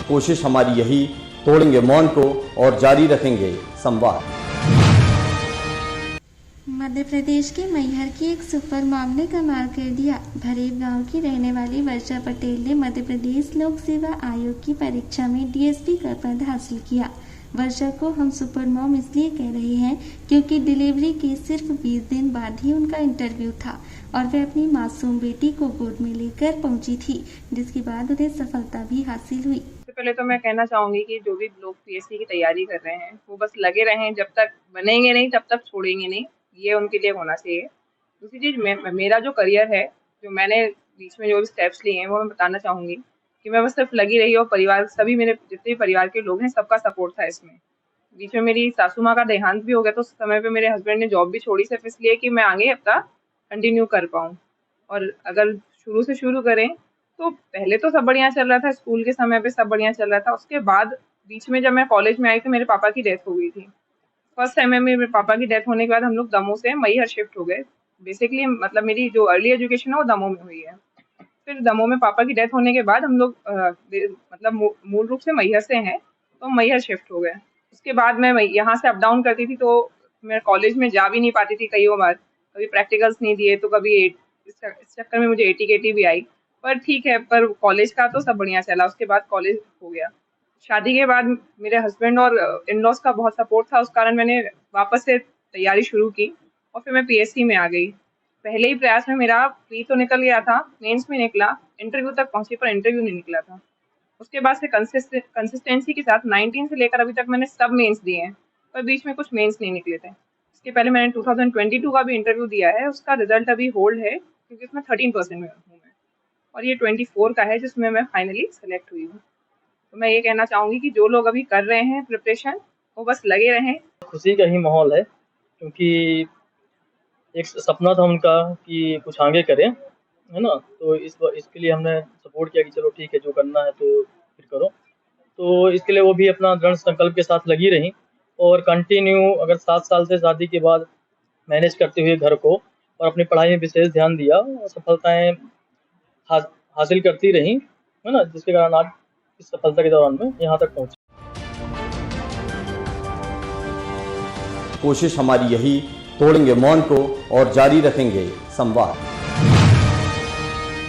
कोशिश हमारी यही, तोड़ेंगे मौन को और जारी रखेंगे संवाद। मध्य प्रदेश के मैहर की एक सुपर मॉम ने कमाल कर दिया। भरेब गांव की रहने वाली वर्षा पटेल ने मध्य प्रदेश लोक सेवा आयोग की परीक्षा में डीएसपी का पद हासिल किया। वर्षा को हम सुपर मॉम इसलिए कह रहे हैं क्योंकि डिलीवरी के सिर्फ 20 दिन बाद ही उनका इंटरव्यू था और वे अपनी मासूम बेटी को गोद में लेकर पहुंची थी, जिसके बाद उन्हें सफलता भी हासिल हुई। सबसे पहले तो मैं कहना चाहूंगी कि जो भी लोग पीएससी की तैयारी कर रहे हैं वो बस लगे रहें, जब तक बनेंगे नहीं तब तक छोड़ेंगे नहीं, ये उनके लिए होना चाहिए। दूसरी चीज, मेरा जो करियर है, जो मैंने बीच में जो भी स्टेप्स लिए हैं वो मैं बताना चाहूंगी कि मैं बस सिर्फ लगी रही और परिवार, सभी मेरे जितने भी परिवार के लोग हैं सबका सपोर्ट था इसमें। बीच में मेरी सासू माँ का देहांत भी हो गया तो उस समय पे मेरे हस्बैंड ने जॉब भी छोड़ी सिर्फ इसलिए कि मैं आगे अपना कंटिन्यू कर पाऊँ। और अगर शुरू से शुरू करें तो पहले तो सब बढ़िया चल रहा था, स्कूल के समय पे सब बढ़िया चल रहा था। उसके बाद बीच में जब मैं कॉलेज में आई तो मेरे पापा की डेथ हो गई थी। फर्स्ट टाइम में मेरे पापा की डेथ होने के बाद हम लोग दमोह से मैहर शिफ्ट हो गए। बेसिकली मतलब मेरी जो अर्ली एजुकेशन है वो दमोह में हुई है। फिर दमोह में पापा की डेथ होने के बाद हम लोग मतलब मूल रूप से मैहर से हैं तो मैहर शिफ्ट हो गए। उसके बाद मैं यहाँ से अप डाउन करती थी तो मैं कॉलेज में जा भी नहीं पाती थी कई बार, कभी प्रैक्टिकल्स नहीं दिए तो कभी इस चक्कर में मुझे एटी भी आई। पर ठीक है, पर कॉलेज का तो सब बढ़िया चला। उसके बाद कॉलेज हो गया। शादी के बाद मेरे हस्बैंड और इन लॉज का बहुत सपोर्ट था, उस कारण मैंने वापस से तैयारी शुरू की और फिर मैं पीएससी में आ गई। पहले ही प्रयास में मेरा प्री तो निकल गया था, मेंस में निकला, इंटरव्यू तक पहुंची पर इंटरव्यू नहीं निकला था। उसके बाद से कंसिस्टेंसी के साथ 19 से लेकर अभी तक मैंने सब मेंस दिए हैं, पर बीच में कुछ मेंस नहीं निकले थे। इसके पहले मैंने 2022 का भी इंटरव्यू दिया है, उसका रिजल्ट अभी होल्ड है क्योंकि उसमें 13% में हूँ मैं, और ये 24 का है जिसमें मैं फाइनली सेलेक्ट हुई हूँ। तो मैं ये कहना चाहूंगी कि जो लोग अभी कर रहे हैं प्रिपरेशन वो बस लगे रहें। खुशी का ही माहौल है क्योंकि एक सपना था उनका कि कुछ आगे करें, है ना। तो इसके लिए हमने सपोर्ट किया कि चलो ठीक है, जो करना है तो फिर करो। तो इसके लिए वो भी अपना दृढ़ संकल्प के साथ लगी रही और कंटिन्यू अगर 7 साल से शादी के बाद मैनेज करते हुए घर को और अपनी पढ़ाई में विशेष ध्यान दिया और सफलताएं हासिल करती रही, है ना, जिसके कारण आज इस सफलता के दौरान में यहाँ तक पहुँची। कोशिश हमारी यही, तोड़ेंगे मौन को और जारी रखेंगे संवाद।